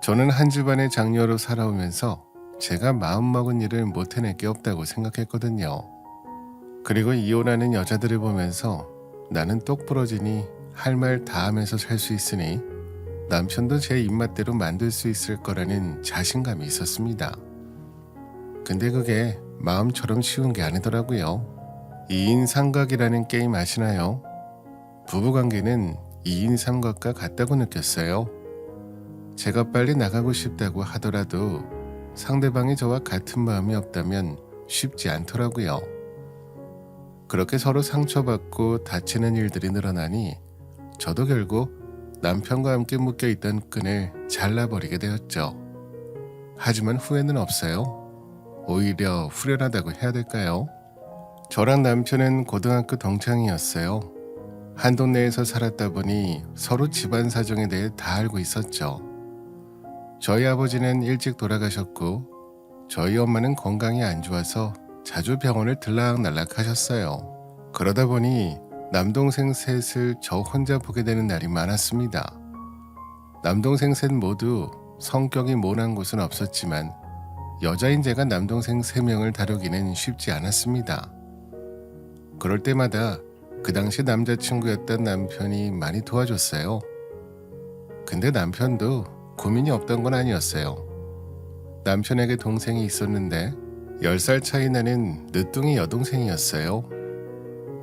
저는 한 집안의 장녀로 살아오면서 제가 마음먹은 일을 못 해낼 게 없다고 생각했거든요. 그리고 이혼하는 여자들을 보면서 나는 똑부러지니 할 말 다 하면서 살 수 있으니 남편도 제 입맛대로 만들 수 있을 거라는 자신감이 있었습니다. 근데 그게 마음처럼 쉬운 게 아니더라고요. 2인 삼각이라는 게임 아시나요? 부부관계는 2인 삼각과 같다고 느꼈어요. 제가 빨리 나가고 싶다고 하더라도 상대방이 저와 같은 마음이 없다면 쉽지 않더라고요. 그렇게 서로 상처받고 다치는 일들이 늘어나니 저도 결국 남편과 함께 묶여있던 끈을 잘라버리게 되었죠. 하지만 후회는 없어요. 오히려 후련하다고 해야 될까요? 저랑 남편은 고등학교 동창이었어요. 한 동네에서 살았다 보니 서로 집안 사정에 대해 다 알고 있었죠. 저희 아버지는 일찍 돌아가셨고 저희 엄마는 건강이 안 좋아서 자주 병원을 들락날락 하셨어요. 그러다 보니 남동생 셋을 저 혼자 보게 되는 날이 많았습니다. 남동생 셋 모두 성격이 모난 곳은 없었지만 여자인 제가 남동생 3명을 다루기는 쉽지 않았습니다. 그럴 때마다 그 당시 남자친구였던 남편이 많이 도와줬어요. 근데 남편도 고민이 없던 건 아니었어요. 남편에게 동생이 있었는데 10살 차이 나는 늦둥이 여동생이었어요.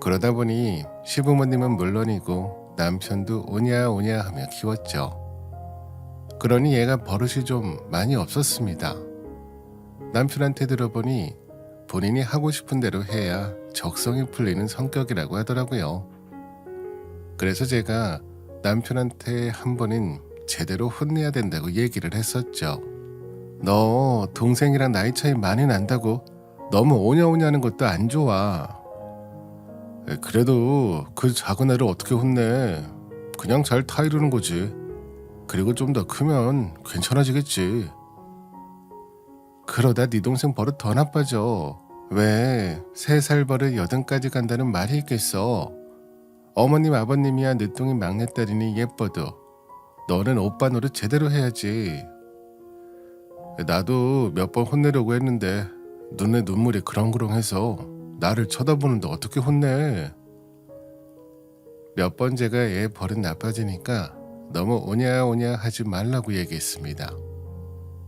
그러다 보니 시부모님은 물론이고 남편도 오냐 오냐 하며 키웠죠. 그러니 얘가 버릇이 좀 많이 없었습니다. 남편한테 들어보니 본인이 하고 싶은 대로 해야 적성이 풀리는 성격이라고 하더라고요. 그래서 제가 남편한테 한 번은 제대로 혼내야 된다고 얘기를 했었죠. 너 동생이랑 나이 차이 많이 난다고 너무 오냐오냐 하는 것도 안 좋아. 그래도 그 작은 애를 어떻게 혼내. 그냥 잘 타이르는 거지. 그리고 좀 더 크면 괜찮아지겠지. 그러다 네 동생 버릇 더 나빠져. 왜 3살 버릇 8까지 간다는 말이 있겠어. 어머님 아버님이야 늦둥이 막내딸이니 예뻐도 너는 오빠 노릇 제대로 해야지. 나도 몇 번 혼내려고 했는데 눈에 눈물이 그렁그렁해서 나를 쳐다보는데 어떻게 혼내. 몇 번 제가 얘 버릇 나빠지니까 너무 오냐오냐 하지 말라고 얘기했습니다.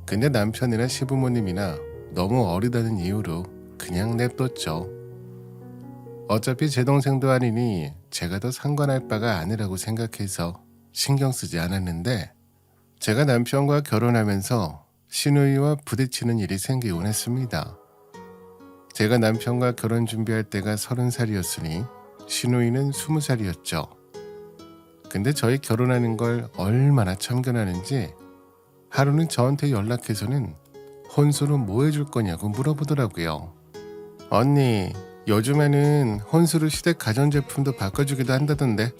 근데 남편이나 시부모님이나 너무 어리다는 이유로 그냥 냅뒀죠. 어차피 제 동생도 아니니 제가 더 상관할 바가 아니라고 생각해서 신경 쓰지 않았는데 제가 남편과 결혼하면서 시누이와 부딪히는 일이 생기곤 했습니다. 제가 남편과 결혼 준비할 때가 30살이었으니 시누이는 20살이었죠. 근데 저희 결혼하는 걸 얼마나 참견하는지 하루는 저한테 연락해서는 혼수로 뭐 해줄 거냐고 물어보더라고요. 언니, 요즘에는 혼수로 시댁 가전제품도 바꿔주기도 한다던데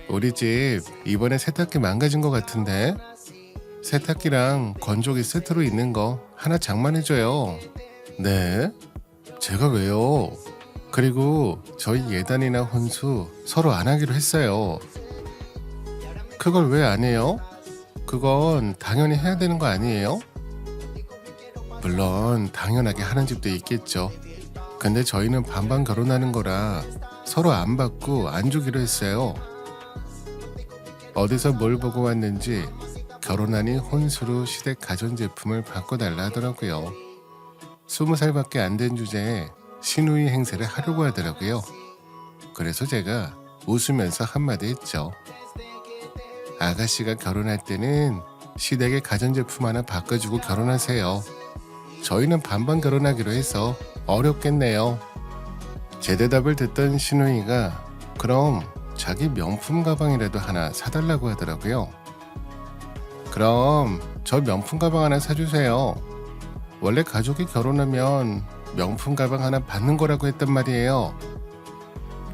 우리 집 이번에 세탁기 망가진 것 같은데 세탁기랑 건조기 세트로 있는 거 하나 장만해줘요. 네? 제가 왜요? 그리고 저희 예단이나 혼수 서로 안 하기로 했어요. 그걸 왜 안 해요? 그건 당연히 해야 되는 거 아니에요? 물론 당연하게 하는 집도 있겠죠. 근데 저희는 반반 결혼하는 거라 서로 안 받고 안 주기로 했어요. 어디서 뭘 보고 왔는지 결혼하니 혼수로 시댁 가전제품을 바꿔달라 하더라고요. 20살밖에 안 된 주제에 시누이 행세를 하려고 하더라고요. 그래서 제가 웃으면서 한마디 했죠. 아가씨가 결혼할 때는 시댁의 가전제품 하나 바꿔주고 결혼하세요. 저희는 반반 결혼하기로 해서 어렵겠네요. 제 대답을 듣던 시누이가 그럼 자기 명품 가방이라도 하나 사달라고 하더라고요. 그럼 저 명품 가방 하나 사주세요. 원래 가족이 결혼하면 명품 가방 하나 받는 거라고 했단 말이에요.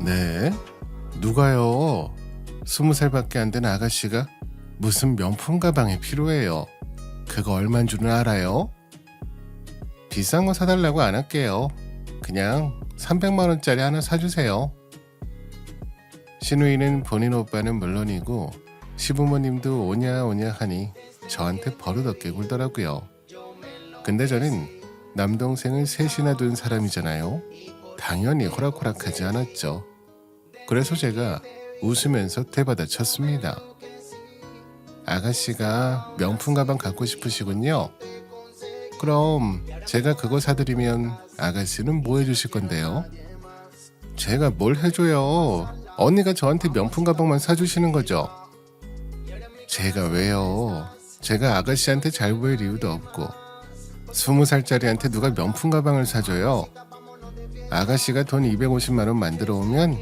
네? 누가요? 20살밖에 안 된 아가씨가 무슨 명품 가방이 필요해요. 그거 얼만 줄은 알아요? 비싼 거 사달라고 안 할게요. 그냥 300만 원짜리 하나 사주세요. 시누이는 본인 오빠는 물론이고 시부모님도 오냐 오냐 하니 저한테 버릇없게 굴더라고요. 근데 저는 남동생을 셋이나 둔 사람이잖아요. 당연히 호락호락하지 않았죠. 그래서 제가 웃으면서 되받아쳤습니다. 아가씨가 명품 가방 갖고 싶으시군요. 그럼 제가 그거 사드리면 아가씨는 뭐 해주실 건데요? 제가 뭘 해줘요? 언니가 저한테 명품 가방만 사주시는 거죠? 제가 왜요? 제가 아가씨한테 잘 보일 이유도 없고 20살짜리한테 누가 명품 가방을 사줘요? 아가씨가 돈 250만 원 만들어 오면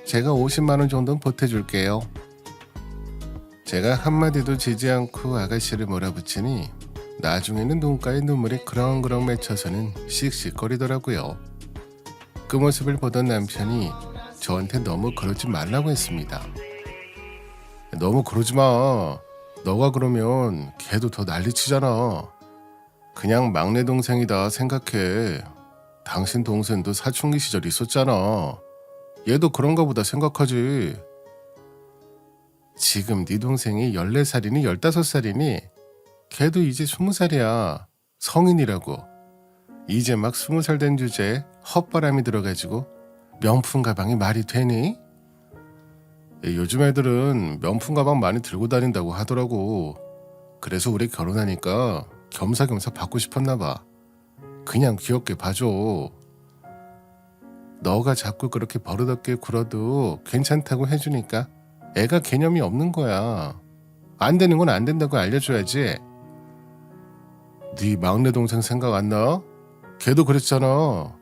제가 50만 원 정도는 보태줄게요. 제가 한마디도 지지 않고 아가씨를 몰아붙이니 나중에는 눈가에 눈물이 그렁그렁 맺혀서는 씩씩거리더라고요. 그 모습을 보던 남편이 저한테 너무 그러지 말라고 했습니다. 너무 그러지 마. 너가 그러면 걔도 더 난리치잖아. 그냥 막내 동생이다 생각해. 당신 동생도 사춘기 시절 있었잖아. 얘도 그런가 보다 생각하지. 지금 네 동생이 14살이니 15살이니 걔도 이제 20살이야. 성인이라고. 이제 막 20살 된 주제에 헛바람이 들어가지고 명품 가방이 말이 되니? 요즘 애들은 명품 가방 많이 들고 다닌다고 하더라고. 그래서 우리 결혼하니까 겸사겸사 받고 싶었나 봐. 그냥 귀엽게 봐줘. 너가 자꾸 그렇게 버릇없게 굴어도 괜찮다고 해주니까 애가 개념이 없는 거야. 안 되는 건 안 된다고 알려줘야지. 네 막내 동생 생각 안 나? 걔도 그랬잖아.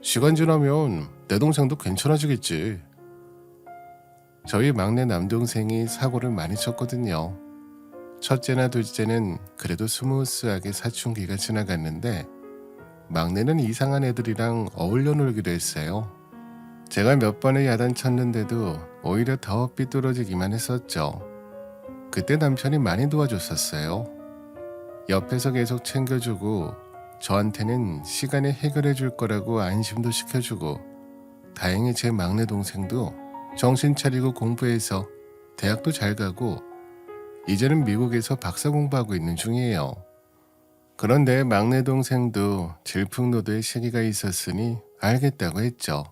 시간 지나면 내 동생도 괜찮아지겠지. 저희 막내 남동생이 사고를 많이 쳤거든요. 첫째나 둘째는 그래도 스무스하게 사춘기가 지나갔는데 막내는 이상한 애들이랑 어울려 놀기도 했어요. 제가 몇 번을 야단쳤는데도 오히려 더 삐뚤어지기만 했었죠. 그때 남편이 많이 도와줬었어요. 옆에서 계속 챙겨주고 저한테는 시간에 해결해 줄 거라고 안심도 시켜주고 다행히 제 막내 동생도 정신 차리고 공부해서 대학도 잘 가고 이제는 미국에서 박사 공부하고 있는 중이에요. 그런데 막내 동생도 질풍노도의 시기가 있었으니 알겠다고 했죠.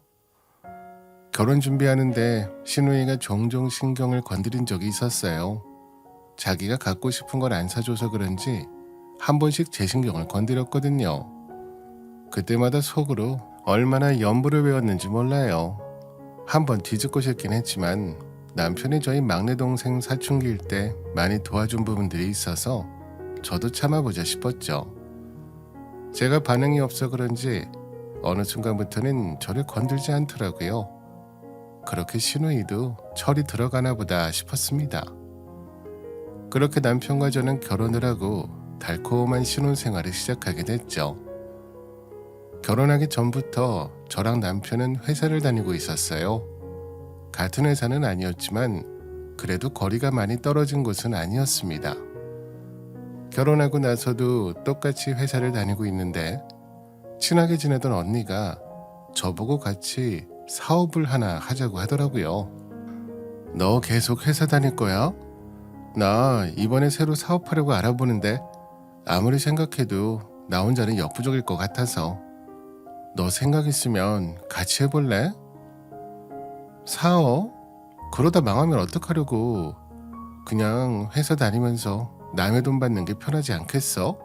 결혼 준비하는데 시누이가 종종 신경을 건드린 적이 있었어요. 자기가 갖고 싶은 걸 안 사줘서 그런지 한 번씩 제 신경을 건드렸거든요. 그때마다 속으로 얼마나 연부를 외웠는지 몰라요. 한 번 뒤집고 싶긴 했지만 남편이 저희 막내 동생 사춘기일 때 많이 도와준 부분들이 있어서 저도 참아보자 싶었죠. 제가 반응이 없어 그런지 어느 순간부터는 저를 건들지 않더라고요. 그렇게 시누이도 철이 들어가나 보다 싶었습니다. 그렇게 남편과 저는 결혼을 하고 달콤한 신혼생활을 시작하게 됐죠. 결혼하기 전부터 저랑 남편은 회사를 다니고 있었어요. 같은 회사는 아니었지만 그래도 거리가 많이 떨어진 곳은 아니었습니다. 결혼하고 나서도 똑같이 회사를 다니고 있는데 친하게 지내던 언니가 저보고 같이 사업을 하나 하자고 하더라고요. 너 계속 회사 다닐 거야? 나 이번에 새로 사업하려고 알아보는데 아무리 생각해도 나 혼자는 역부족일 것 같아서 너 생각 있으면 같이 해볼래? 사업? 그러다 망하면 어떡하려고. 그냥 회사 다니면서 남의 돈 받는 게 편하지 않겠어?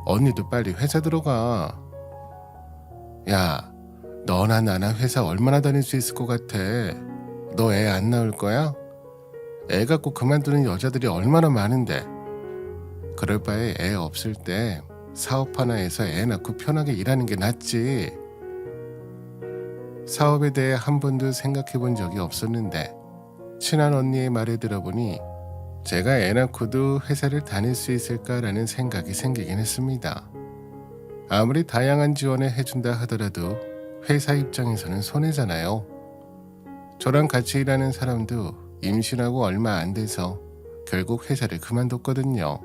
언니도 빨리 회사 들어가. 야, 너나 나나 회사 얼마나 다닐 수 있을 것 같아? 너 애 안 낳을 거야? 애 갖고 그만두는 여자들이 얼마나 많은데. 그럴 바에 애 없을 때 사업 하나 해서 애 낳고 편하게 일하는 게 낫지. 사업에 대해 한 번도 생각해 본 적이 없었는데 친한 언니의 말을 들어보니 제가 애 낳고도 회사를 다닐 수 있을까라는 생각이 생기긴 했습니다. 아무리 다양한 지원을 해준다 하더라도 회사 입장에서는 손해잖아요. 저랑 같이 일하는 사람도 임신하고 얼마 안 돼서 결국 회사를 그만뒀거든요.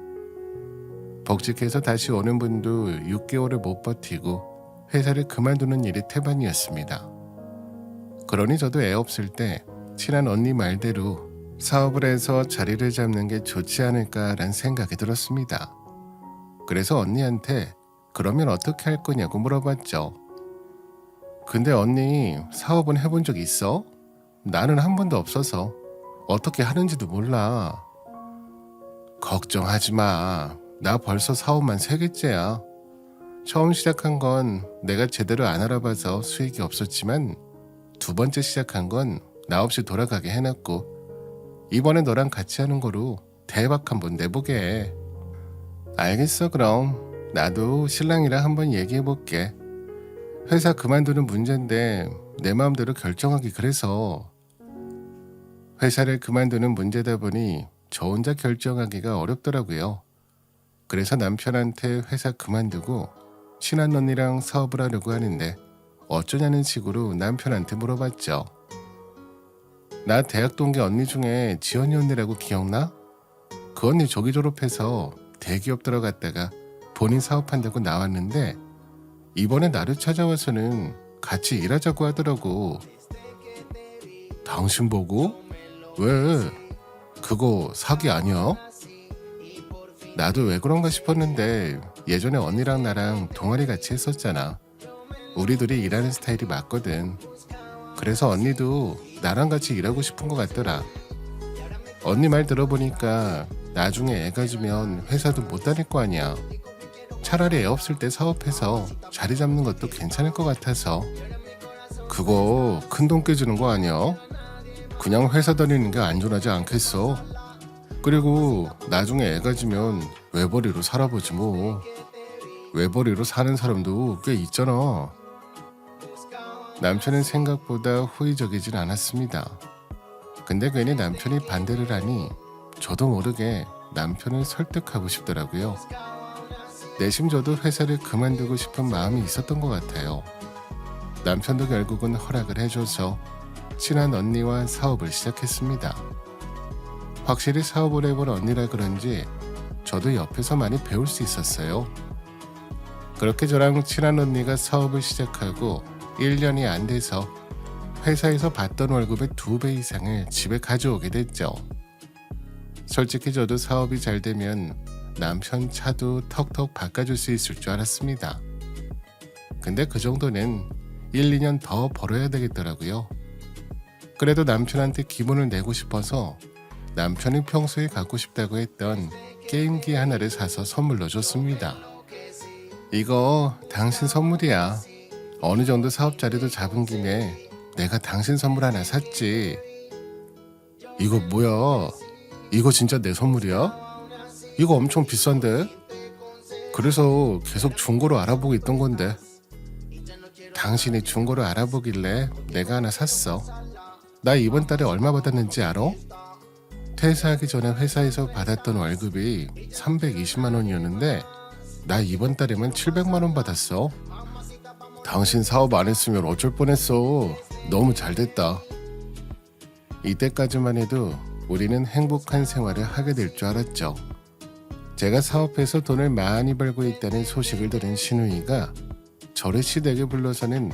복직해서 다시 오는 분도 6개월을 못 버티고 회사를 그만두는 일이 태반이었습니다. 그러니 저도 애 없을 때 친한 언니 말대로 사업을 해서 자리를 잡는 게 좋지 않을까라는 생각이 들었습니다. 그래서 언니한테 그러면 어떻게 할 거냐고 물어봤죠. 근데 언니 사업은 해본 적 있어? 나는 한 번도 없어서 어떻게 하는지도 몰라. 걱정하지 마. 나 벌써 사업만 3개째야. 처음 시작한 건 내가 제대로 안 알아봐서 수익이 없었지만 2번째 시작한 건 나 없이 돌아가게 해놨고 이번에 너랑 같이 하는 거로 대박 한번 내보게 해. 알겠어 그럼. 나도 신랑이랑 한번 얘기해볼게. 회사 그만두는 문제인데 내 마음대로 결정하기 그래서. 회사를 그만두는 문제다 보니 저 혼자 결정하기가 어렵더라고요. 그래서 남편한테 회사 그만두고 친한 언니랑 사업을 하려고 하는데 어쩌냐는 식으로 남편한테 물어봤죠. 나 대학 동기 언니 중에 지연이 언니라고 기억나? 그 언니 조기 졸업해서 대기업 들어갔다가 본인 사업한다고 나왔는데 이번에 나를 찾아와서는 같이 일하자고 하더라고. 당신 보고? 왜? 그거 사기 아니야? 나도 왜 그런가 싶었는데 예전에 언니랑 나랑 동아리 같이 했었잖아. 우리 둘이 일하는 스타일이 맞거든. 그래서 언니도 나랑 같이 일하고 싶은 것 같더라. 언니 말 들어보니까 나중에 애 가지면 회사도 못 다닐 거 아니야. 차라리 애 없을 때 사업해서 자리 잡는 것도 괜찮을 것 같아서. 그거 큰 돈 깨지는 거 아니야? 그냥 회사 다니는 게 안전하지 않겠어? 그리고 나중에 애 가지면 외벌이로 살아보지 뭐. 외벌이로 사는 사람도 꽤 있잖아. 남편은 생각보다 호의적이진 않았습니다. 근데 괜히 남편이 반대를 하니 저도 모르게 남편을 설득하고 싶더라고요. 내심 저도 회사를 그만두고 싶은 마음이 있었던 것 같아요. 남편도 결국은 허락을 해줘서 친한 언니와 사업을 시작했습니다. 확실히 사업을 해본 언니라 그런지 저도 옆에서 많이 배울 수 있었어요. 그렇게 저랑 친한 언니가 사업을 시작하고 1년이 안 돼서 회사에서 받던 월급의 2배 이상을 집에 가져오게 됐죠. 솔직히 저도 사업이 잘 되면 남편 차도 턱턱 바꿔줄 수 있을 줄 알았습니다. 근데 그 정도는 1, 2년 더 벌어야 되겠더라고요. 그래도 남편한테 기분을 내고 싶어서 남편이 평소에 갖고 싶다고 했던 게임기 하나를 사서 선물로 줬습니다. 이거 당신 선물이야. 어느 정도 사업 자리도 잡은 김에 내가 당신 선물 하나 샀지. 이거 뭐야? 이거 진짜 내 선물이야? 이거 엄청 비싼데? 그래서 계속 중고로 알아보고 있던 건데. 당신이 중고로 알아보길래 내가 하나 샀어. 나 이번 달에 얼마 받았는지 알아? 퇴사하기 전에 회사에서 받았던 월급이 320만 원이었는데 나 이번 달에만 700만 원 받았어. 당신 사업 안 했으면 어쩔 뻔했어. 너무 잘 됐다. 이때까지만 해도 우리는 행복한 생활을 하게 될 줄 알았죠. 제가 사업해서 돈을 많이 벌고 있다는 소식을 들은 신우이가 저를 시댁에 불러서는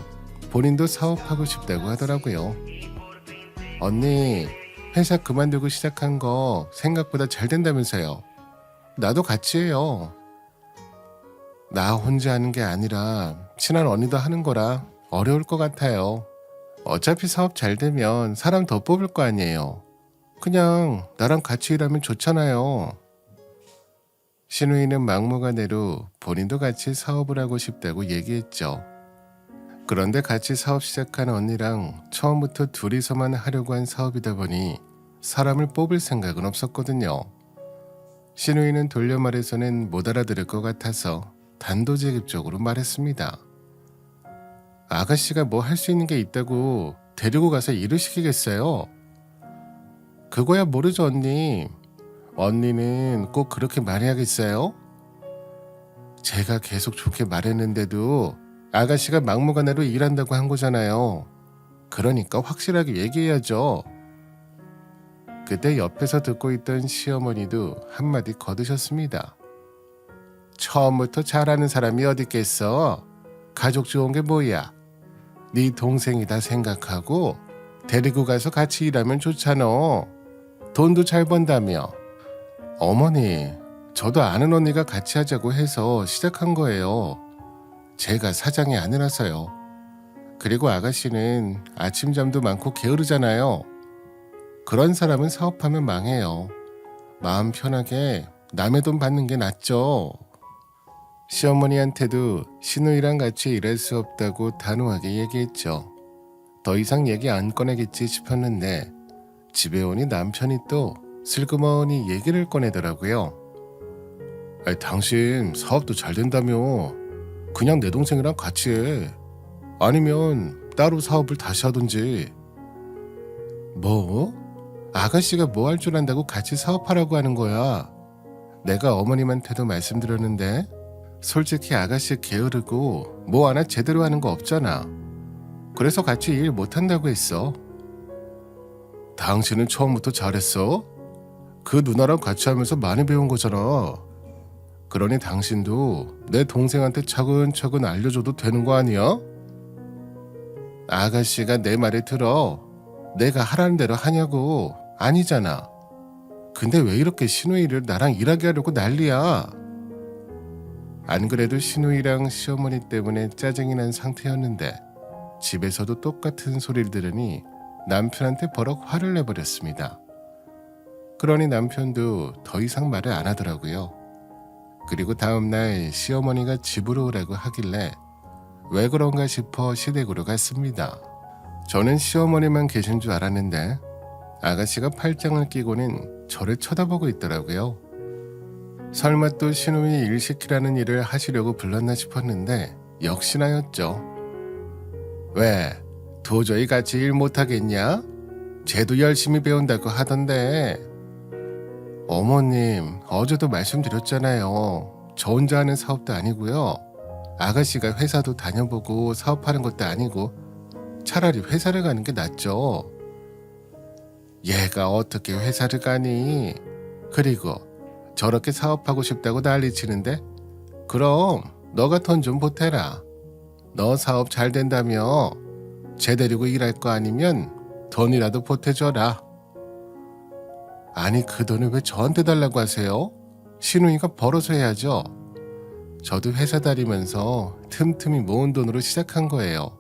본인도 사업하고 싶다고 하더라고요. 언니, 회사 그만두고 시작한 거 생각보다 잘 된다면서요. 나도 같이 해요. 나 혼자 하는 게 아니라 친한 언니도 하는 거라 어려울 것 같아요. 어차피 사업 잘 되면 사람 더 뽑을 거 아니에요. 그냥 나랑 같이 일하면 좋잖아요. 신우이는 막무가내로 본인도 같이 사업을 하고 싶다고 얘기했죠. 그런데 같이 사업 시작한 언니랑 처음부터 둘이서만 하려고 한 사업이다 보니 사람을 뽑을 생각은 없었거든요. 신우이는 돌려 말해서는 못 알아들을 것 같아서 단도직입적으로 말했습니다. 아가씨가 뭐 할 수 있는 게 있다고 데리고 가서 일을 시키겠어요? 그거야 모르죠 언니. 언니는 꼭 그렇게 말해야겠어요? 제가 계속 좋게 말했는데도 아가씨가 막무가내로 일한다고 한 거잖아요. 그러니까 확실하게 얘기해야죠. 그때 옆에서 듣고 있던 시어머니도 한마디 거두셨습니다. 처음부터 잘하는 사람이 어디 있겠어? 가족 좋은 게 뭐야? 네 동생이다 생각하고 데리고 가서 같이 일하면 좋잖아. 돈도 잘 번다며. 어머니, 저도 아는 언니가 같이 하자고 해서 시작한 거예요. 제가 사장이 아니라서요. 그리고 아가씨는 아침잠도 많고 게으르잖아요. 그런 사람은 사업하면 망해요. 마음 편하게 남의 돈 받는 게 낫죠. 시어머니한테도 신우이랑 같이 일할 수 없다고 단호하게 얘기했죠. 더 이상 얘기 안 꺼내겠지 싶었는데 집에 오니 남편이 또 슬그머니 얘기를 꺼내더라고요. 아니, 당신 사업도 잘 된다며. 그냥 내 동생이랑 같이 해. 아니면 따로 사업을 다시 하든지. 뭐? 아가씨가 뭐 할 줄 안다고 같이 사업하라고 하는 거야. 내가 어머님한테도 말씀드렸는데 솔직히 아가씨 게으르고 뭐 하나 제대로 하는 거 없잖아. 그래서 같이 일 못한다고 했어. 당신은 처음부터 잘했어? 그 누나랑 같이 하면서 많이 배운 거잖아. 그러니 당신도 내 동생한테 차근차근 알려줘도 되는 거 아니야? 아가씨가 내 말을 들어. 내가 하라는 대로 하냐고. 아니잖아. 근데 왜 이렇게 신우이를 나랑 일하게 하려고 난리야? 안 그래도 신우이랑 시어머니 때문에 짜증이 난 상태였는데 집에서도 똑같은 소리를 들으니 남편한테 버럭 화를 내버렸습니다. 그러니 남편도 더 이상 말을 안 하더라고요. 그리고 다음날 시어머니가 집으로 오라고 하길래 왜 그런가 싶어 시댁으로 갔습니다. 저는 시어머니만 계신 줄 알았는데 아가씨가 팔짱을 끼고는 저를 쳐다보고 있더라고요. 설마 또 신우이 일 시키라는 일을 하시려고 불렀나 싶었는데 역시나였죠. 왜? 도저히 같이 일 못하겠냐? 쟤도 열심히 배운다고 하던데. 어머님, 어제도 말씀드렸잖아요. 저 혼자 하는 사업도 아니고요. 아가씨가 회사도 다녀보고 사업하는 것도 아니고 차라리 회사를 가는 게 낫죠. 얘가 어떻게 회사를 가니? 그리고 저렇게 사업하고 싶다고 난리치는데? 그럼 너가 돈 좀 보태라. 너 사업 잘 된다며 쟤 데리고 일할 거 아니면 돈이라도 보태줘라. 아니, 그 돈을 왜 저한테 달라고 하세요? 신우이가 벌어서 해야죠. 저도 회사 다니면서 틈틈이 모은 돈으로 시작한 거예요.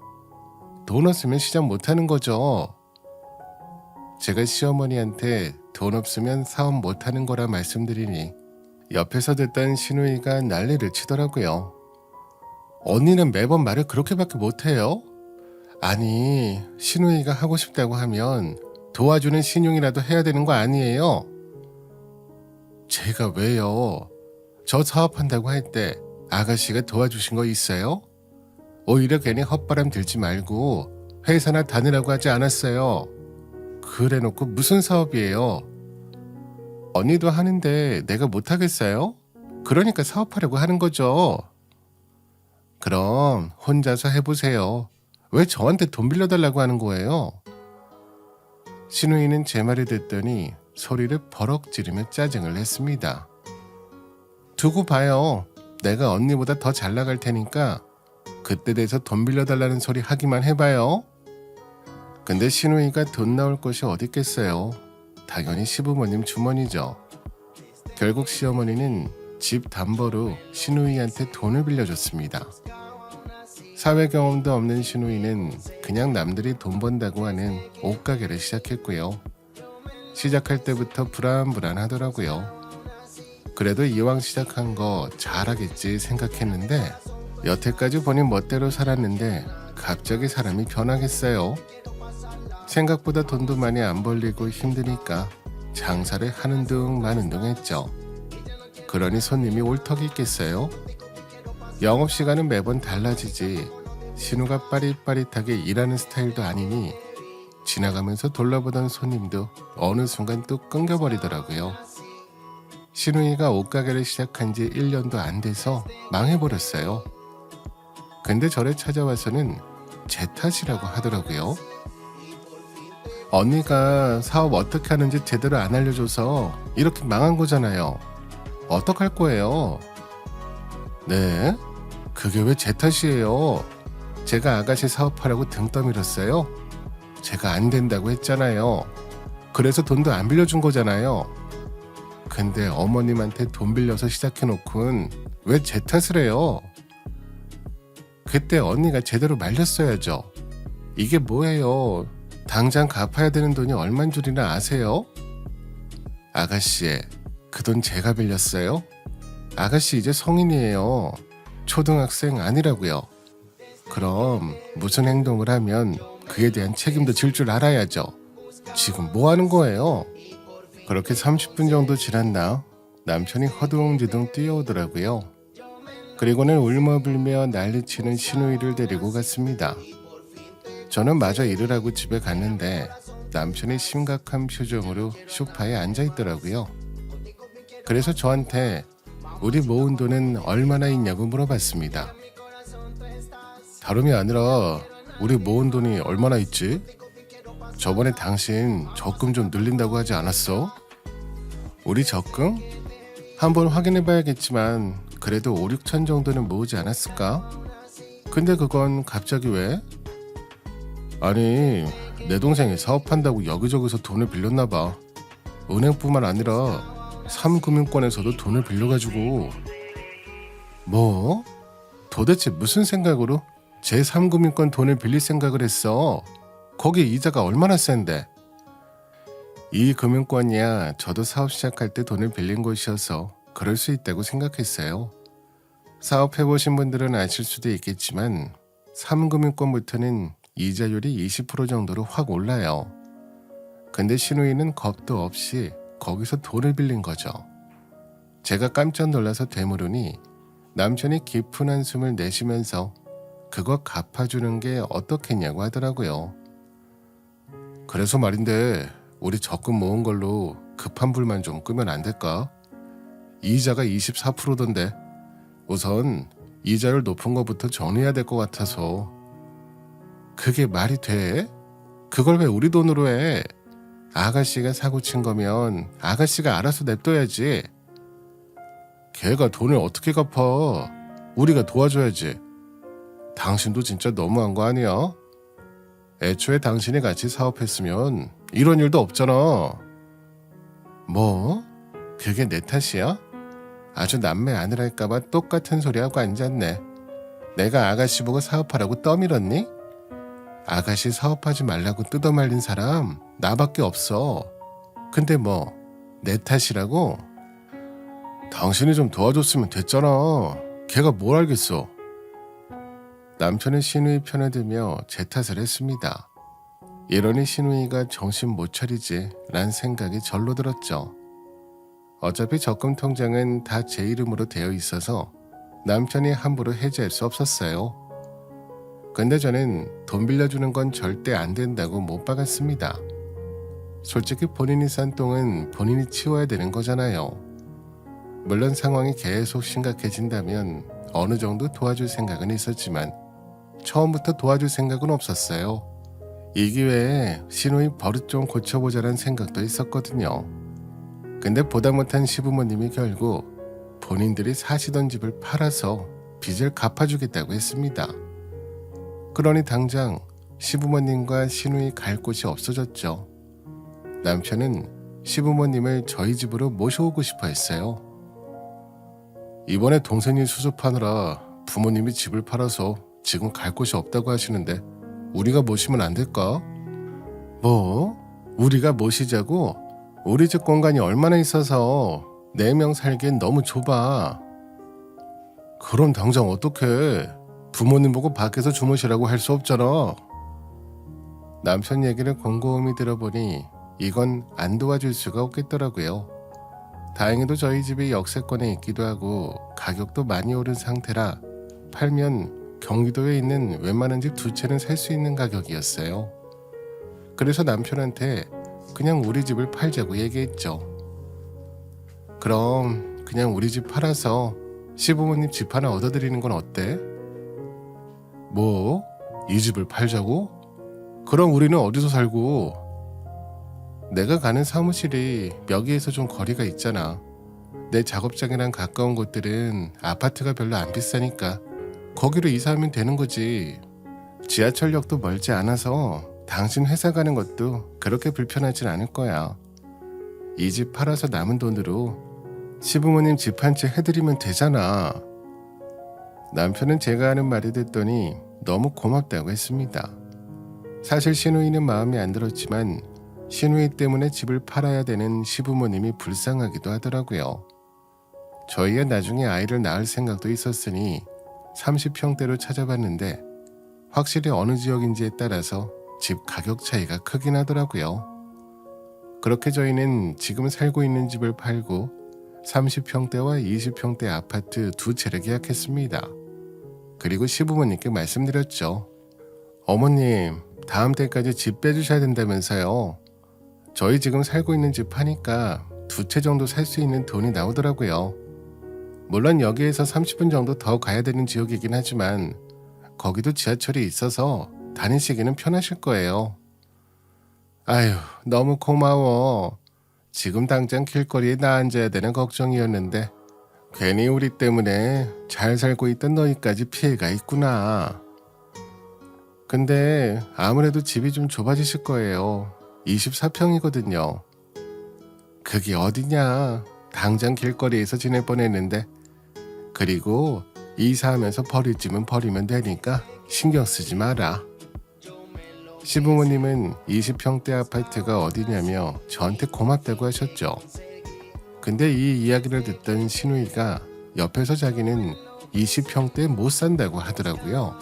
돈 없으면 시작 못하는 거죠. 제가 시어머니한테 돈 없으면 사업 못하는 거라 말씀드리니 옆에서 듣던 신우이가 난리를 치더라고요. 언니는 매번 말을 그렇게밖에 못해요? 아니, 신우이가 하고 싶다고 하면 도와주는 신용이라도 해야 되는 거 아니에요? 제가 왜요? 저 사업한다고 할 때 아가씨가 도와주신 거 있어요? 오히려 괜히 헛바람 들지 말고 회사나 다니라고 하지 않았어요. 그래놓고 무슨 사업이에요? 언니도 하는데 내가 못하겠어요? 그러니까 사업하려고 하는 거죠. 그럼 혼자서 해보세요. 왜 저한테 돈 빌려달라고 하는 거예요? 신우이는 제 말을 듣더니 소리를 버럭 지르며 짜증을 냈습니다. 두고 봐요. 내가 언니보다 더 잘 나갈 테니까 그때 돼서 돈 빌려달라는 소리 하기만 해봐요. 근데 신우이가 돈 나올 곳이 어디 있겠어요. 당연히 시부모님 주머니죠. 결국 시어머니는 집 담보로 신우이한테 돈을 빌려줬습니다. 사회 경험도 없는 신우이는 그냥 남들이 돈 번다고 하는 옷가게를 시작했고요. 시작할 때부터 불안불안하더라고요. 그래도 이왕 시작한 거 잘하겠지 생각했는데 여태까지 본인 멋대로 살았는데 갑자기 사람이 변하겠어요. 생각보다 돈도 많이 안 벌리고 힘드니까 장사를 하는 둥 마는 둥 했죠. 그러니 손님이 올 턱이 있겠어요? 영업시간은 매번 달라지지 신우가 빠릿빠릿하게 일하는 스타일도 아니니 지나가면서 돌려보던 손님도 어느 순간 또 끊겨버리더라고요. 신우이가 옷가게를 시작한 지 1년도 안 돼서 망해버렸어요. 근데 저를 찾아와서는 제 탓이라고 하더라고요. 언니가 사업 어떻게 하는지 제대로 안 알려줘서 이렇게 망한 거잖아요. 어떡할 거예요? 네? 그게 왜 제 탓이에요? 제가 아가씨 사업하라고 등 떠밀었어요? 제가 안 된다고 했잖아요. 그래서 돈도 안 빌려준 거잖아요. 근데 어머님한테 돈 빌려서 시작해놓고는 왜 제 탓을 해요? 그때 언니가 제대로 말렸어야죠. 이게 뭐예요? 당장 갚아야 되는 돈이 얼만 줄이나 아세요? 아가씨, 그 돈 제가 빌렸어요? 아가씨 이제 성인이에요. 초등학생 아니라고요. 그럼 무슨 행동을 하면 그에 대한 책임도 질 줄 알아야죠. 지금 뭐 하는 거예요? 그렇게 30분 정도 지났나 남편이 허둥지둥 뛰어오더라고요. 그리고는 울며불며 난리치는 시누이를 데리고 갔습니다. 저는 마저 일을 하고 집에 갔는데 남편이 심각한 표정으로 소파에 앉아있더라고요. 그래서 저한테 우리 모은 돈은 얼마나 있냐고 물어봤습니다. 다름이 아니라 우리 모은 돈이 얼마나 있지? 저번에 당신 적금 좀 늘린다고 하지 않았어? 우리 적금? 한번 확인해 봐야겠지만 그래도 5, 6천 정도는 모으지 않았을까? 근데 그건 갑자기 왜? 아니, 내 동생이 사업한다고 여기저기서 돈을 빌렸나 봐. 은행뿐만 아니라 3금융권에서도 돈을 빌려가지고. 뭐? 도대체 무슨 생각으로 제3금융권 돈을 빌릴 생각을 했어? 거기 이자가 얼마나 센데? 이 금융권이야 저도 사업 시작할 때 돈을 빌린 곳이어서 그럴 수 있다고 생각했어요. 사업해보신 분들은 아실 수도 있겠지만 3금융권부터는 이자율이 20% 정도로 확 올라요. 근데 시누이는 겁도 없이 거기서 돈을 빌린 거죠. 제가 깜짝 놀라서 되물으니 남편이 깊은 한숨을 내쉬면서 그거 갚아주는 게 어떻겠냐고 하더라고요. 그래서 말인데 우리 적금 모은 걸로 급한 불만 좀 끄면 안 될까? 이자가 24%던데 우선 이자율 높은 거부터 정리해야 될 것 같아서. 그게 말이 돼? 그걸 왜 우리 돈으로 해? 아가씨가 사고 친 거면 아가씨가 알아서 냅둬야지. 걔가 돈을 어떻게 갚아? 우리가 도와줘야지. 당신도 진짜 너무한 거 아니야? 애초에 당신이 같이 사업했으면 이런 일도 없잖아. 뭐? 그게 내 탓이야? 아주 남매 아니랄까봐 똑같은 소리하고 앉았네. 내가 아가씨 보고 사업하라고 떠밀었니? 아가씨 사업하지 말라고 뜯어말린 사람 나밖에 없어. 근데 뭐 내 탓이라고? 당신이 좀 도와줬으면 됐잖아. 걔가 뭘 알겠어. 남편은 시누이 편에 들며 제 탓을 했습니다. 이러니 시누이가 정신 못 차리지 란 생각이 절로 들었죠. 어차피 적금 통장은 다 제 이름으로 되어 있어서 남편이 함부로 해지할 수 없었어요. 근데 저는 돈 빌려주는 건 절대 안 된다고 못 박았습니다. 솔직히 본인이 산 똥은 본인이 치워야 되는 거잖아요. 물론 상황이 계속 심각해진다면 어느 정도 도와줄 생각은 있었지만 처음부터 도와줄 생각은 없었어요. 이 기회에 시누이 버릇 좀 고쳐보자는 생각도 있었거든요. 근데 보다 못한 시부모님이 결국 본인들이 사시던 집을 팔아서 빚을 갚아주겠다고 했습니다. 그러니 당장 시부모님과 시누이 갈 곳이 없어졌죠. 남편은 시부모님을 저희 집으로 모셔오고 싶어 했어요. 이번에 동생이 수습하느라 부모님이 집을 팔아서 지금 갈 곳이 없다고 하시는데 우리가 모시면 안 될까? 뭐? 우리가 모시자고? 우리 집 공간이 얼마나 있어서 4명 살기엔 너무 좁아. 그럼 당장 어떡해? 부모님 보고 밖에서 주무시라고 할 수 없잖아. 남편 얘기를 곰곰이 들어보니 이건 안 도와줄 수가 없겠더라고요. 다행히도 저희 집이 역세권에 있기도 하고 가격도 많이 오른 상태라 팔면 경기도에 있는 웬만한 집 2채는 살 수 있는 가격이었어요. 그래서 남편한테 그냥 우리 집을 팔자고 얘기했죠. 그럼 그냥 우리 집 팔아서 시부모님 집 하나 얻어드리는 건 어때? 뭐? 이 집을 팔자고? 그럼 우리는 어디서 살고? 내가 가는 사무실이 여기에서 좀 거리가 있잖아. 내 작업장이랑 가까운 곳들은 아파트가 별로 안 비싸니까 거기로 이사하면 되는 거지. 지하철역도 멀지 않아서 당신 회사 가는 것도 그렇게 불편하진 않을 거야. 이 집 팔아서 남은 돈으로 시부모님 집 한 채 해드리면 되잖아. 남편은 제가 하는 말을 듣더니 너무 고맙다고 했습니다. 사실 시누이는 마음에 안 들었지만 시누이 때문에 집을 팔아야 되는 시부모님이 불쌍하기도 하더라고요. 저희가 나중에 아이를 낳을 생각도 있었으니 30평대로 찾아봤는데 확실히 어느 지역인지에 따라서 집 가격 차이가 크긴 하더라고요. 그렇게 저희는 지금 살고 있는 집을 팔고 30평대와 20평대 아파트 두 채를 계약했습니다. 그리고 시부모님께 말씀드렸죠. 어머님, 다음 달까지 집 빼주셔야 된다면서요. 저희 지금 살고 있는 집 파니까 두 채 정도 살 수 있는 돈이 나오더라고요. 물론 여기에서 30분 정도 더 가야 되는 지역이긴 하지만 거기도 지하철이 있어서 다니시기는 편하실 거예요. 아휴, 너무 고마워. 지금 당장 길거리에 나 앉아야 되는 걱정이었는데 괜히 우리 때문에 잘 살고 있던 너희까지 피해가 있구나. 근데 아무래도 집이 좀 좁아지실 거예요. 24평이거든요. 그게 어디냐. 당장 길거리에서 지낼 뻔했는데. 그리고 이사하면서 버릴 집은 버리면 되니까 신경 쓰지 마라. 시부모님은 20평대 아파트가 어디냐며 저한테 고맙다고 하셨죠. 근데 이 이야기를 듣던 시누이가 옆에서 자기는 20평대 못 산다고 하더라고요.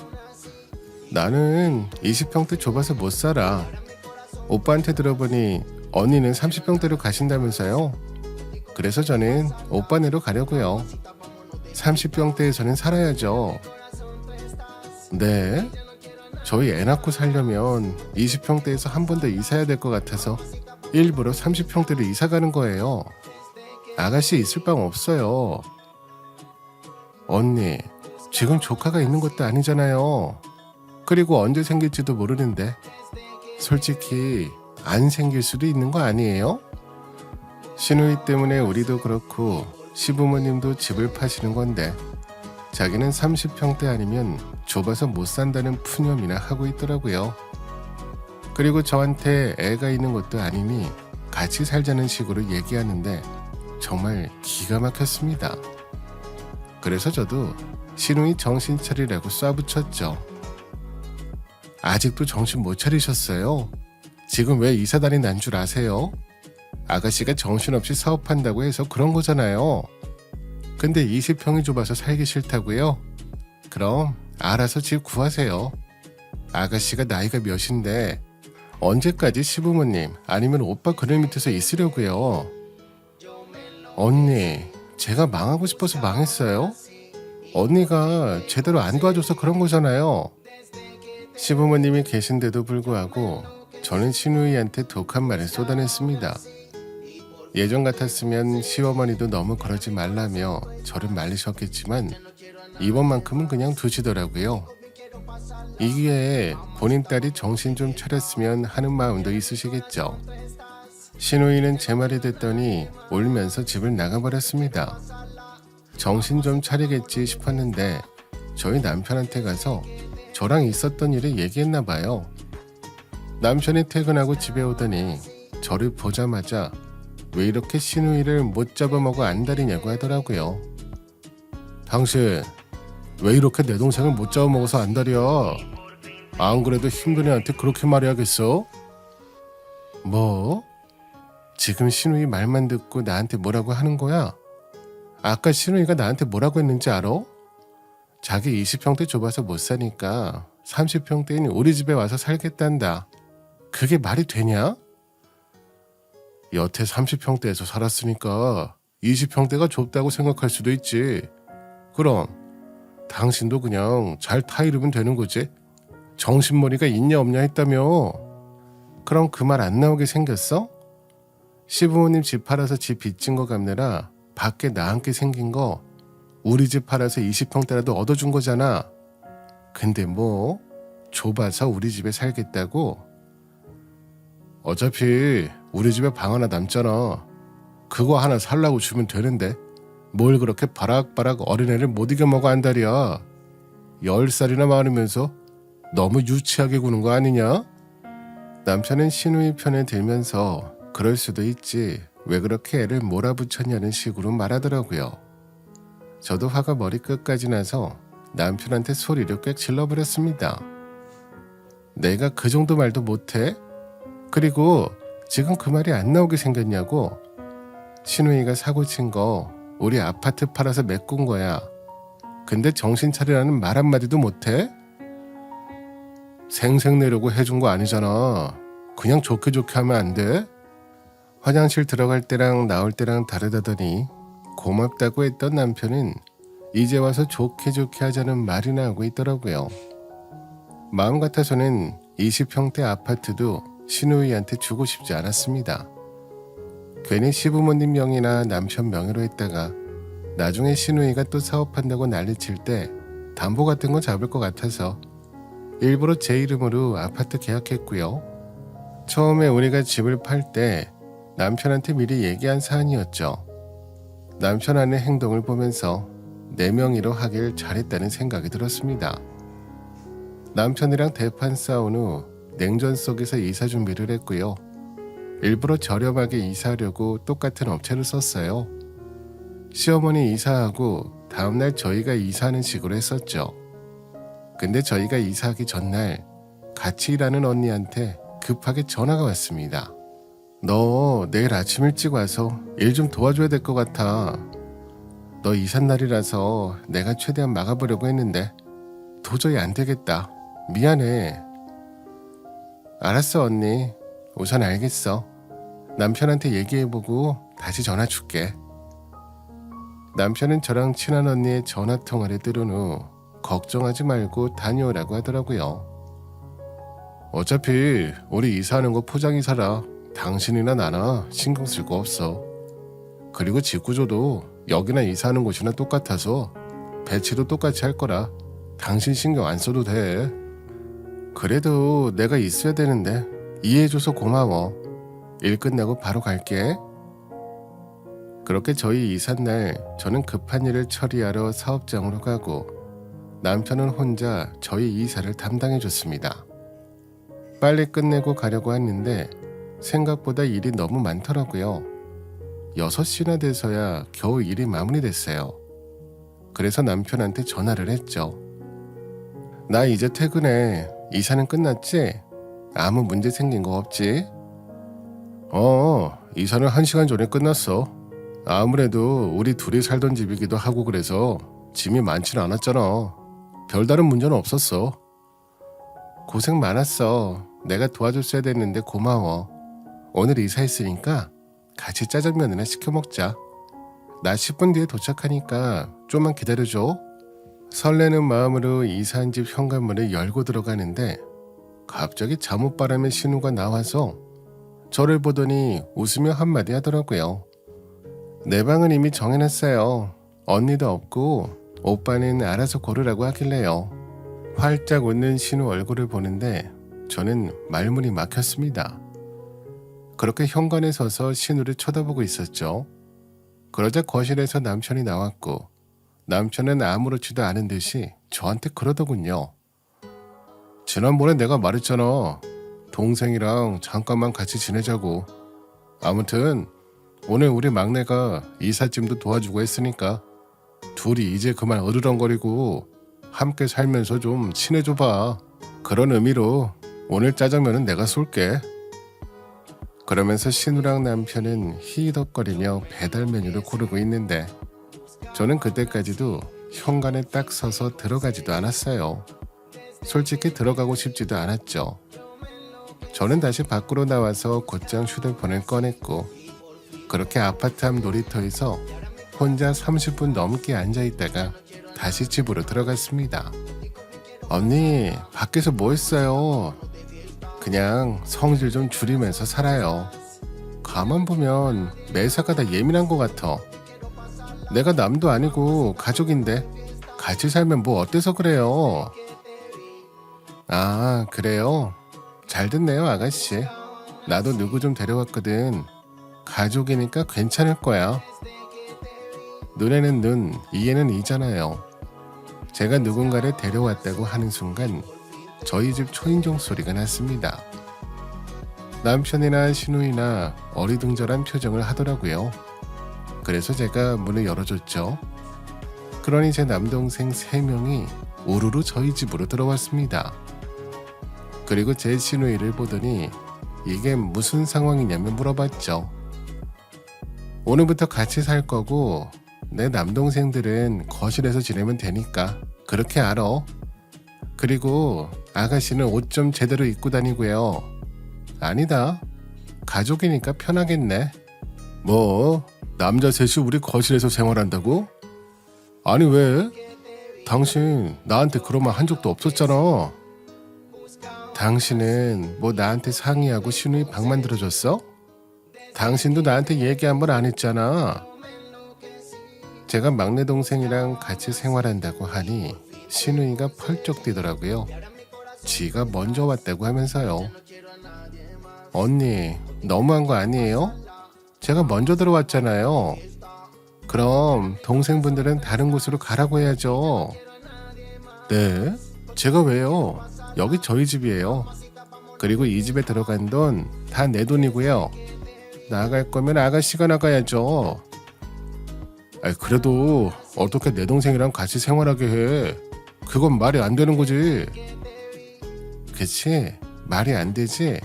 나는 20평대 좁아서 못 살아. 오빠한테 들어보니 언니는 30평대로 가신다면서요. 그래서 저는 오빠네로 가려고요. 30평대에서는 살아야죠. 네? 저희 애 낳고 살려면 20평대에서 한 번 더 이사해야 될 것 같아서 일부러 30평대로 이사 가는 거예요. 아가씨 있을 방 없어요. 언니, 지금 조카가 있는 것도 아니잖아요. 그리고 언제 생길지도 모르는데 솔직히 안 생길 수도 있는 거 아니에요? 시누이 때문에 우리도 그렇고 시부모님도 집을 파시는 건데 자기는 30평대 아니면 좁아서 못 산다는 푸념이나 하고 있더라고요. 그리고 저한테 애가 있는 것도 아니니 같이 살자는 식으로 얘기하는데 정말 기가 막혔습니다. 그래서 저도 시누이 정신 차리라고 쏴붙였죠. 아직도 정신 못 차리셨어요? 지금 왜 이사다니 난 줄 아세요? 아가씨가 정신없이 사업한다고 해서 그런 거잖아요. 근데 20평이 좁아서 살기 싫다고요? 그럼 알아서 집 구하세요. 아가씨가 나이가 몇인데 언제까지 시부모님 아니면 오빠 그늘 밑에서 있으려고요? 언니, 제가 망하고 싶어서 망했어요? 언니가 제대로 안 도와줘서 그런 거잖아요. 시부모님이 계신데도 불구하고 저는 시누이한테 독한 말을 쏟아냈습니다. 예전 같았으면 시어머니도 너무 그러지 말라며 저를 말리셨겠지만 이번만큼은 그냥 두시더라고요. 이 기회에 본인 딸이 정신 좀 차렸으면 하는 마음도 있으시겠죠. 시누이는 제 말이 됐더니 울면서 집을 나가버렸습니다. 정신 좀 차리겠지 싶었는데 저희 남편한테 가서 저랑 있었던 일을 얘기했나 봐요. 남편이 퇴근하고 집에 오더니 저를 보자마자 왜 이렇게 시누이를 못 잡아먹어 안달이냐고 하더라고요. 당신 왜 이렇게 내 동생을 못 잡아먹어서 안달이야? 안 그래도 힘든 애한테 그렇게 말해야겠어? 뭐? 지금 시누이 말만 듣고 나한테 뭐라고 하는 거야? 아까 시누이가 나한테 뭐라고 했는지 알아? 자기 20평대 좁아서 못 사니까 30평대인 우리 집에 와서 살겠단다. 그게 말이 되냐? 여태 30평대에서 살았으니까 20평대가 좁다고 생각할 수도 있지. 그럼 당신도 그냥 잘 타이르면 되는 거지. 정신머리가 있냐 없냐 했다며. 그럼 그 말 안 나오게 생겼어? 시부모님 집 팔아서 집 빚진 거 갚느라 밖에 나 함께 생긴 거 우리 집 팔아서 20평대라도 얻어준 거잖아. 근데 뭐 좁아서 우리 집에 살겠다고? 어차피 우리 집에 방 하나 남잖아. 그거 하나 살라고 주면 되는데 뭘 그렇게 바락바락 어린애를 못 이겨먹어 안달이야. 10살이나 많으면서 너무 유치하게 구는 거 아니냐? 남편은 시누이 편에 들면서 그럴 수도 있지 왜 그렇게 애를 몰아붙였냐는 식으로 말하더라고요. 저도 화가 머리끝까지 나서 남편한테 소리를 꽥 질러버렸습니다. 내가 그 정도 말도 못해? 그리고 지금 그 말이 안 나오게 생겼냐고? 시누이가 사고 친 거 우리 아파트 팔아서 메꾼 거야. 근데 정신 차리라는 말 한마디도 못해? 생색 내려고 해준 거 아니잖아. 그냥 좋게 좋게 하면 안 돼? 화장실 들어갈 때랑 나올 때랑 다르다더니 고맙다고 했던 남편은 이제 와서 좋게 좋게 하자는 말이나 하고 있더라고요. 마음 같아서는 20평대 아파트도 시누이한테 주고 싶지 않았습니다. 괜히 시부모님 명의나 남편 명의로 했다가 나중에 시누이가 또 사업한다고 난리칠 때 담보 같은 거 잡을 것 같아서 일부러 제 이름으로 아파트 계약했고요. 처음에 우리가 집을 팔 때 남편한테 미리 얘기한 사안이었죠. 남편 아내 행동을 보면서 내 명의로 하길 잘했다는 생각이 들었습니다. 남편이랑 대판 싸운 후 냉전 속에서 이사 준비를 했고요. 일부러 저렴하게 이사하려고 똑같은 업체를 썼어요. 시어머니 이사하고 다음날 저희가 이사하는 식으로 했었죠. 근데 저희가 이사하기 전날 같이 일하는 언니한테 급하게 전화가 왔습니다. 너 내일 아침 일찍 와서 일 좀 도와줘야 될 것 같아. 너 이삿날이라서 내가 최대한 막아보려고 했는데 도저히 안 되겠다. 미안해. 알았어 언니. 우선 알겠어. 남편한테 얘기해보고 다시 전화 줄게. 남편은 저랑 친한 언니의 전화통화를 들은 후 걱정하지 말고 다녀오라고 하더라고요. 어차피 우리 이사하는 거 포장이사라 당신이나 나나 신경 쓸 거 없어. 그리고 집구조도 여기나 이사하는 곳이나 똑같아서 배치도 똑같이 할 거라 당신 신경 안 써도 돼. 그래도 내가 있어야 되는데 이해해줘서 고마워. 일 끝나고 바로 갈게. 그렇게 저희 이삿날 저는 급한 일을 처리하러 사업장으로 가고 남편은 혼자 저희 이사를 담당해줬습니다. 빨리 끝내고 가려고 했는데 생각보다 일이 너무 많더라고요. 6시나 돼서야 겨우 일이 마무리됐어요. 그래서 남편한테 전화를 했죠. 나 이제 퇴근해. 이사는 끝났지? 아무 문제 생긴 거 없지? 이사는 1시간 전에 끝났어. 아무래도 우리 둘이 살던 집이기도 하고 그래서 짐이 많지는 않았잖아. 별다른 문제는 없었어. 고생 많았어. 내가 도와줬어야 됐는데 고마워. 오늘 이사했으니까 같이 짜장면이나 시켜 먹자. 나 10분 뒤에 도착하니까 좀만 기다려줘. 설레는 마음으로 이사한 집 현관문을 열고 들어가는데 갑자기 잠옷바람에 신우가 나와서 저를 보더니 웃으며 한마디 하더라고요. 내 방은 이미 정해놨어요. 언니도 없고 오빠는 알아서 고르라고 하길래요. 활짝 웃는 신우 얼굴을 보는데 저는 말문이 막혔습니다. 그렇게 현관에 서서 신우를 쳐다보고 있었죠. 그러자 거실에서 남편이 나왔고 남편은 아무렇지도 않은 듯이 저한테 그러더군요. 지난번에 내가 말했잖아. 동생이랑 잠깐만 같이 지내자고. 아무튼 오늘 우리 막내가 이삿짐도 도와주고 했으니까 둘이 이제 그만 으르렁거리고 함께 살면서 좀 친해져봐. 그런 의미로 오늘 짜장면은 내가 쏠게. 그러면서 신우랑 남편은 히덕거리며 배달 메뉴를 고르고 있는데 저는 그때까지도 현관에 딱 서서 들어가지도 않았어요. 솔직히 들어가고 싶지도 않았죠. 저는 다시 밖으로 나와서 곧장 휴대폰을 꺼냈고 그렇게 아파트 앞 놀이터에서 혼자 30분 넘게 앉아있다가 다시 집으로 들어갔습니다. 언니, 밖에서 뭐 했어요? 그냥 성질 좀 줄이면서 살아요. 가만 보면 매사가 다 예민한 것 같아. 내가 남도 아니고 가족인데 같이 살면 뭐 어때서 그래요? 아, 그래요? 잘 듣네요, 아가씨. 나도 누구 좀 데려왔거든. 가족이니까 괜찮을 거야. 눈에는 눈, 이에는 이잖아요. 제가 누군가를 데려왔다고 하는 순간 저희 집 초인종 소리가 났습니다. 남편이나 시누이나 어리둥절한 표정을 하더라고요. 그래서 제가 문을 열어줬죠. 그러니 제 남동생 3명이 우르르 저희 집으로 들어왔습니다. 그리고 제 시누이를 보더니 이게 무슨 상황이냐며 물어봤죠. 오늘부터 같이 살 거고 내 남동생들은 거실에서 지내면 되니까 그렇게 알아. 그리고 아가씨는 옷 좀 제대로 입고 다니고요. 아니다. 가족이니까 편하겠네. 뭐? 남자 셋이 우리 거실에서 생활한다고? 아니 왜? 당신 나한테 그런 말 한 적도 없었잖아. 당신은 뭐 나한테 상의하고 시누이 방 만들어줬어? 당신도 나한테 얘기 한 번 안 했잖아. 제가 막내 동생이랑 같이 생활한다고 하니 시누이가 펄쩍 뛰더라고요. 지가 먼저 왔다고 하면서요. 언니, 너무한 거 아니에요? 제가 먼저 들어왔잖아요. 그럼 동생분들은 다른 곳으로 가라고 해야죠. 네? 제가 왜요? 여기 저희 집이에요. 그리고 이 집에 들어간 돈 다 내 돈이고요. 나갈 거면 아가씨가 나가야죠. 그래도 어떻게 내 동생이랑 같이 생활하게 해? 그건 말이 안 되는 거지. 그치? 말이 안 되지?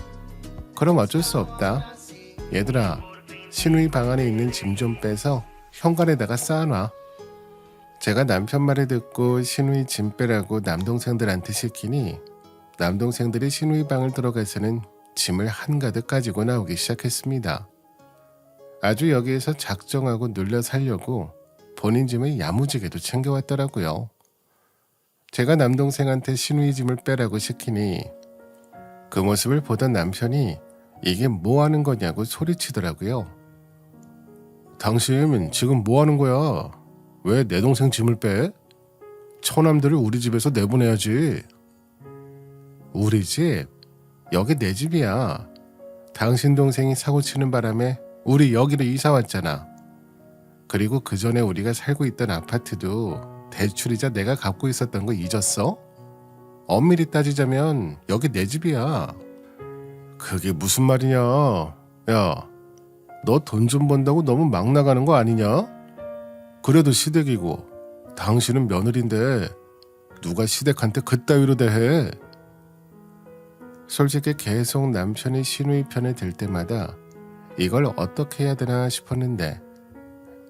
그럼 어쩔 수 없다. 얘들아, 시누이 방 안에 있는 짐 좀 빼서 현관에다가 쌓아놔. 제가 남편 말을 듣고 시누이 짐 빼라고 남동생들한테 시키니 남동생들이 시누이 방을 들어가서는 짐을 한가득 가지고 나오기 시작했습니다. 아주 여기에서 작정하고 눌려 살려고 본인 짐을 야무지게도 챙겨왔더라고요. 제가 남동생한테 시누이 짐을 빼라고 시키니 그 모습을 보던 남편이 이게 뭐 하는 거냐고 소리치더라고요. 당신 지금 뭐 하는 거야? 왜 내 동생 짐을 빼? 처남들을 우리 집에서 내보내야지. 우리 집? 여기 내 집이야. 당신 동생이 사고 치는 바람에 우리 여기로 이사 왔잖아. 그리고 그 전에 우리가 살고 있던 아파트도 대출이자 내가 갖고 있었던 거 잊었어? 엄밀히 따지자면 여기 내 집이야. 그게 무슨 말이냐? 야, 너 돈 좀 번다고 너무 막 나가는 거 아니냐? 그래도 시댁이고 당신은 며느리인데 누가 시댁한테 그따위로 대해? 솔직히 계속 남편이 시누이 편에 들 때마다 이걸 어떻게 해야 되나 싶었는데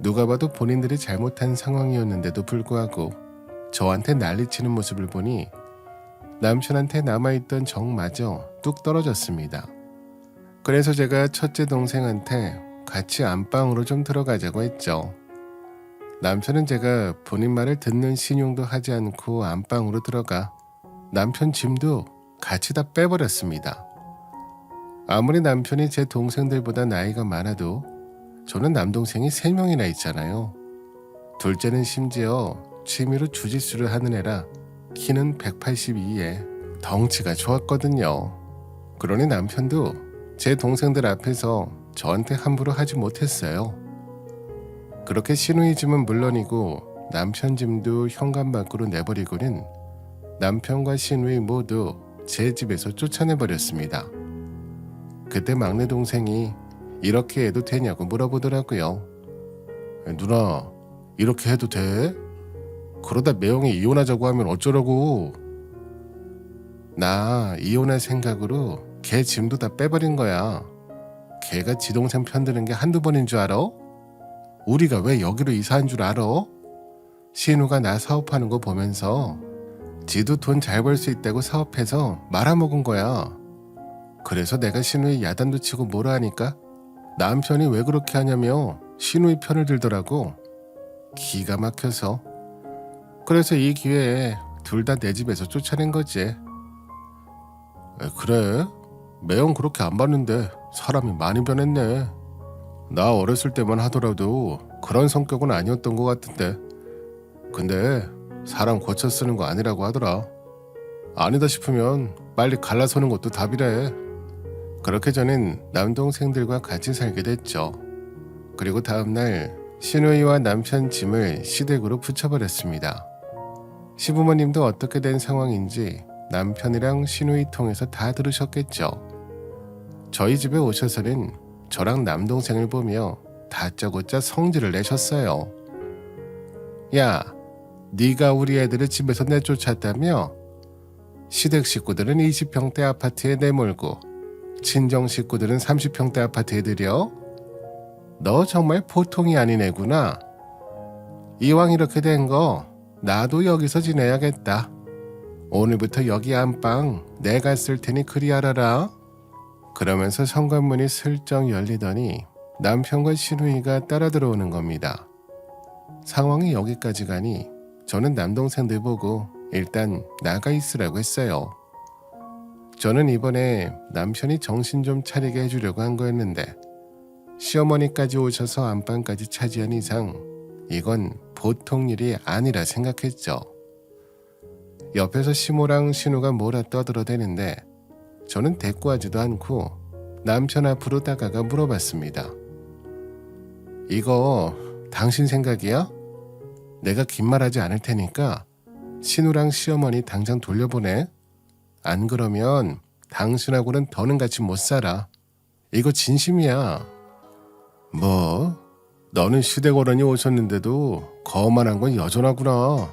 누가 봐도 본인들이 잘못한 상황이었는데도 불구하고 저한테 난리치는 모습을 보니 남편한테 남아있던 정마저 뚝 떨어졌습니다. 그래서 제가 첫째 동생한테 같이 안방으로 좀 들어가자고 했죠. 남편은 제가 본인 말을 듣는 신용도 하지 않고 안방으로 들어가 남편 짐도 같이 다 빼버렸습니다. 아무리 남편이 제 동생들보다 나이가 많아도 저는 남동생이 3명이나 있잖아요. 둘째는 심지어 취미로 주짓수를 하는 애라 키는 182에 덩치가 좋았거든요. 그러니 남편도 제 동생들 앞에서 저한테 함부로 하지 못했어요. 그렇게 시누이 짐은 물론이고 남편 짐도 현관 밖으로 내버리고는 남편과 시누이 모두 제 집에서 쫓아내버렸습니다. 그때 막내 동생이 이렇게 해도 되냐고 물어보더라고요. 누나, 이렇게 해도 돼? 그러다 매형이 이혼하자고 하면 어쩌라고? 나 이혼할 생각으로 걔 짐도 다 빼버린 거야. 걔가 지 동생 편드는 게 한두 번인 줄 알아? 우리가 왜 여기로 이사한 줄 알아? 신우가 나 사업하는 거 보면서 지도 돈 잘 벌 수 있다고 사업해서 말아먹은 거야. 그래서 내가 신우의 야단도 치고 뭐라 하니까 남편이 왜 그렇게 하냐며 신우의 편을 들더라고. 기가 막혀서. 그래서 이 기회에 둘 다 내 집에서 쫓아낸 거지. 그래? 매형 그렇게 안 봤는데 사람이 많이 변했네. 나 어렸을 때만 하더라도 그런 성격은 아니었던 것 같은데. 근데 사람 고쳐 쓰는 거 아니라고 하더라. 아니다 싶으면 빨리 갈라서는 것도 답이래. 그렇게 저는 남동생들과 같이 살게 됐죠. 그리고 다음날 시누이와 남편 짐을 시댁으로 붙여버렸습니다. 시부모님도 어떻게 된 상황인지 남편이랑 시누이 통해서 다 들으셨겠죠. 저희 집에 오셔서는 저랑 남동생을 보며 다짜고짜 성질을 내셨어요. 야, 네가 우리 애들을 집에서 내쫓았다며? 시댁 식구들은 20평대 아파트에 내몰고 친정 식구들은 30평대 아파트에 들여? 너 정말 보통이 아닌 애구나. 이왕 이렇게 된 거 나도 여기서 지내야겠다. 오늘부터 여기 안방 내가 쓸 테니 그리 알아라. 그러면서 현관문이 슬쩍 열리더니 남편과 시누이가 따라 들어오는 겁니다. 상황이 여기까지 가니 저는 남동생들 보고 일단 나가 있으라고 했어요. 저는 이번에 남편이 정신 좀 차리게 해주려고 한 거였는데 시어머니까지 오셔서 안방까지 차지한 이상 이건 보통 일이 아니라 생각했죠. 옆에서 시모랑 신우가 뭐라 떠들어대는데 저는 대꾸하지도 않고 남편 앞으로 다가가 물어봤습니다. 이거 당신 생각이야? 내가 긴 말하지 않을 테니까 신우랑 시어머니 당장 돌려보내. 안 그러면 당신하고는 더는 같이 못 살아. 이거 진심이야. 뭐? 너는 시댁 어른이 오셨는데도 거만한 건 여전하구나.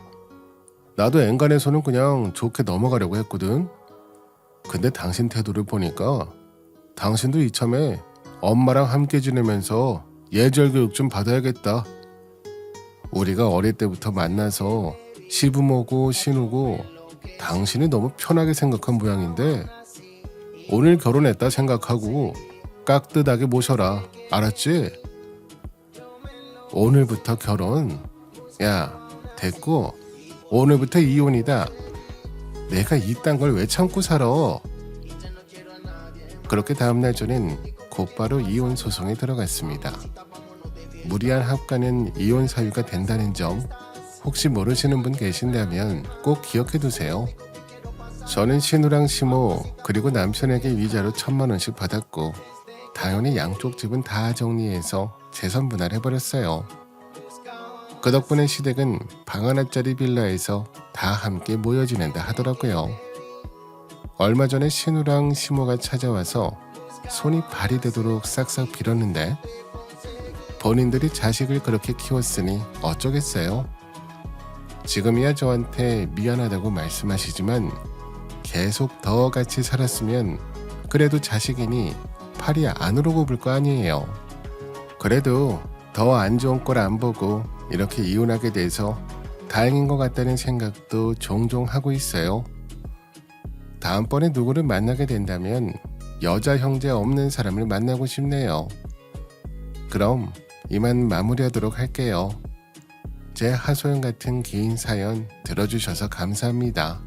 나도 엔간해서는 그냥 좋게 넘어가려고 했거든. 근데 당신 태도를 보니까 당신도 이참에 엄마랑 함께 지내면서 예절 교육 좀 받아야겠다. 우리가 어릴 때부터 만나서 시부모고 신우고 당신이 너무 편하게 생각한 모양인데 오늘 결혼했다 생각하고 깍듯하게 모셔라. 알았지? 오늘부터 결혼. 야, 됐고 오늘부터 이혼이다. 내가 이딴 걸 왜 참고 살아. 그렇게 다음날 저는 곧바로 이혼 소송에 들어갔습니다. 무리한 합가는 이혼 사유가 된다는 점 혹시 모르시는 분 계신다면 꼭 기억해 두세요. 저는 신우랑 시모 그리고 남편에게 위자료 1,000만 원씩 받았고 당연히 양쪽 집은 다 정리해서 재산 분할해버렸어요. 그 덕분에 시댁은 방 하나짜리 빌라에서 다 함께 모여 지낸다 하더라고요. 얼마 전에 신우랑 시모가 찾아와서 손이 발이 되도록 싹싹 빌었는데 본인들이 자식을 그렇게 키웠으니 어쩌겠어요. 지금이야 저한테 미안하다고 말씀하시지만 계속 더 같이 살았으면 그래도 자식이니 팔이 안으로 굽을 거 아니에요. 그래도 더 안 좋은 꼴 안 보고 이렇게 이혼하게 돼서 다행인 것 같다는 생각도 종종 하고 있어요. 다음번에 누구를 만나게 된다면 여자 형제 없는 사람을 만나고 싶네요. 그럼 이만 마무리하도록 할게요. 제 하소연 같은 긴 사연 들어주셔서 감사합니다.